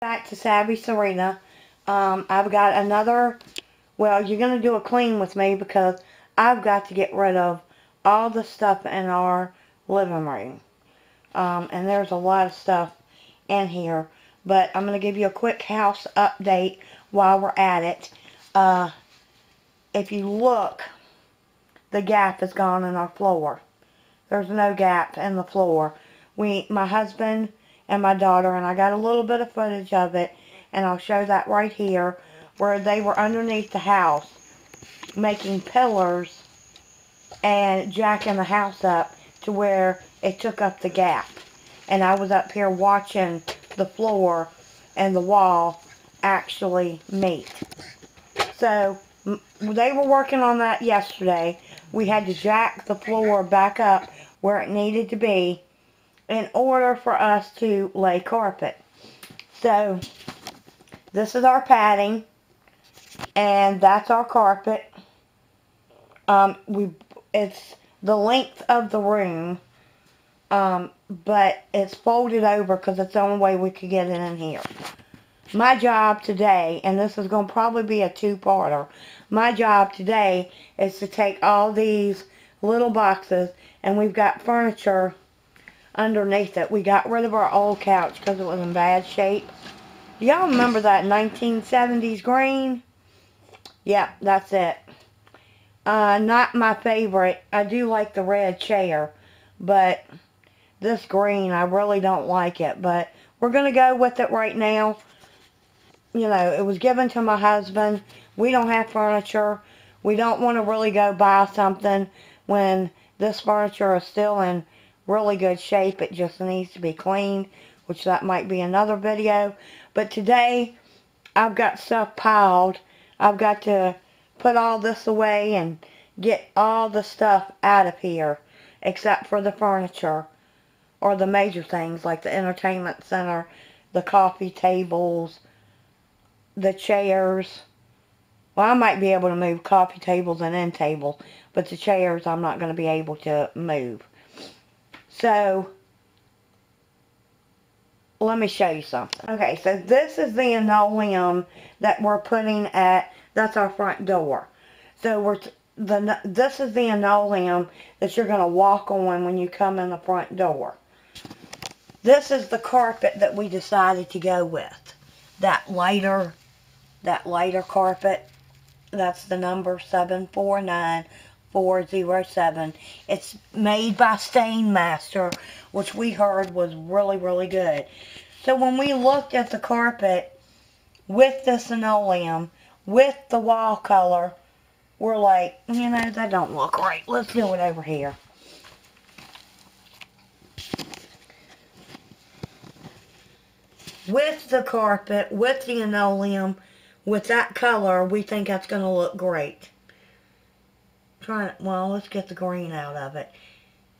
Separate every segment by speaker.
Speaker 1: Back to Savvy Serena. I've got another, well, you're going to do a clean with me because I've got to get rid of all the stuff in our living room. And there's a lot of stuff in here. But I'm going to give you a quick house update while we're at it. If you look, the gap is gone in our floor. There's no gap in the floor. My husband and my daughter, and I got a little bit of footage of it, and I'll show that right here, where they were underneath the house making pillars and jacking the house up to where it took up the gap. And I was up here watching the floor and the wall actually meet. So they were working on that yesterday. We had to jack the floor back up where it needed to be in order for us to lay carpet. So this is our padding, and that's our carpet. It's the length of the room, but it's folded over because it's the only way we could get it in here. My job today, and this is going to probably be a two-parter, my job today is to take all these little boxes, and we've got furniture underneath it. We got rid of our old couch because it was in bad shape. Y'all remember that 1970s green? Yep, that's it. Not my favorite. I do like the red chair, but this green, I really don't like it. But we're going to go with it right now. You know, it was given to my husband. We don't have furniture. We don't want to really go buy something when this furniture is still in really good shape. It just needs to be cleaned, which that might be another video. But today, I've got stuff piled. I've got to put all this away and get all the stuff out of here, except for the furniture, or the major things like the entertainment center, the coffee tables, the chairs. Well, I might be able to move coffee tables and end tables, but the chairs I'm not going to be able to move. So, let me show you something. Okay, so this is the linoleum that we're putting at, that's our front door. So this is the linoleum that you're going to walk on when you come in the front door. This is the carpet that we decided to go with. That lighter carpet. That's the number 749407. It's made by Stainmaster, which we heard was really, really good. So when we looked at the carpet with this linoleum, with the wall color, we're like, you know, that don't look right. Let's do it over here. With the carpet, with the linoleum, with that color, we think that's going to look great. Well, let's get the green out of it,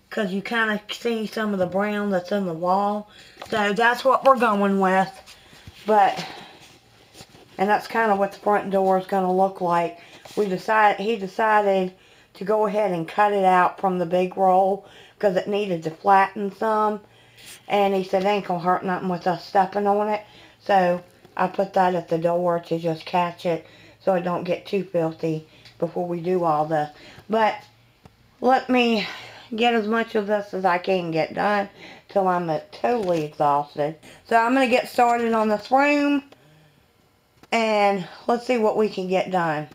Speaker 1: because you kind of see some of the brown that's in the wall. So that's what we're going with. And that's kind of what the front door is going to look like. He decided to go ahead and cut it out from the big roll because it needed to flatten some. And he said, ain't going to hurt nothing with us stepping on it. So I put that at the door to just catch it so it don't get too filthy before we do all this. But let me get as much of this as I can get done till I'm totally exhausted. So I'm going to get started on this room, and let's see what we can get done.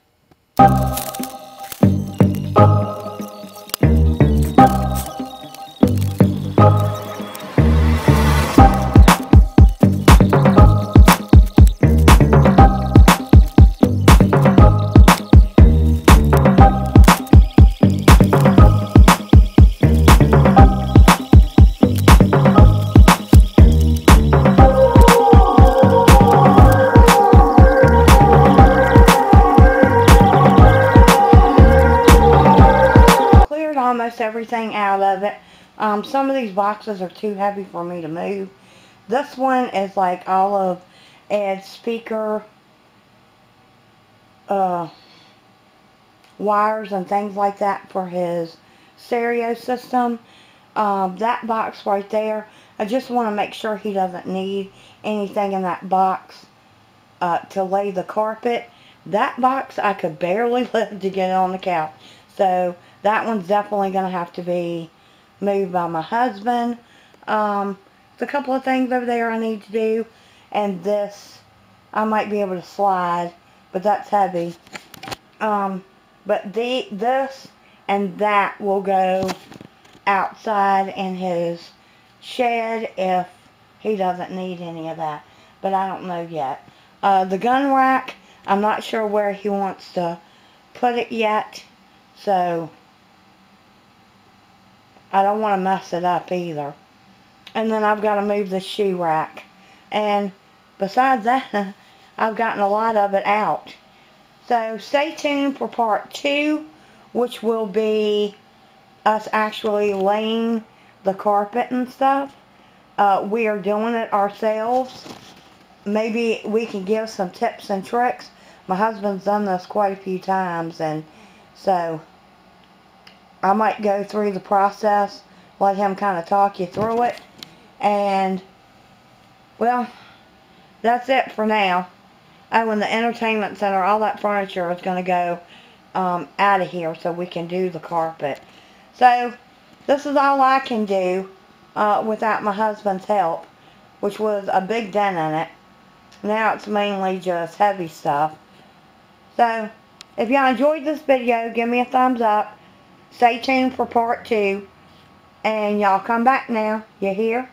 Speaker 1: Almost everything out of it. Some of these boxes are too heavy for me to move. This one is like all of Ed's speaker wires and things like that for his stereo system. That box right there, I just want to make sure he doesn't need anything in that box to lay the carpet. That box I could barely lift to get on the couch. So that one's definitely going to have to be moved by my husband. There's a couple of things over there I need to do. And this, I might be able to slide, but that's heavy. But this and that will go outside in his shed if he doesn't need any of that. But I don't know yet. The gun rack, I'm not sure where he wants to put it yet. So I don't want to mess it up either. And then I've got to move the shoe rack. And besides that, I've gotten a lot of it out. So stay tuned for part 2, which will be us actually laying the carpet and stuff. We are doing it ourselves. Maybe we can give some tips and tricks. My husband's done this quite a few times, and so I might go through the process, let him kind of talk you through it. And, well, that's it for now. Oh, and the entertainment center, all that furniture is going to go out of here so we can do the carpet. So, this is all I can do without my husband's help, which was a big dent in it. Now it's mainly just heavy stuff. So, if y'all enjoyed this video, give me a thumbs up. Stay tuned for part 2. And y'all come back now. You hear?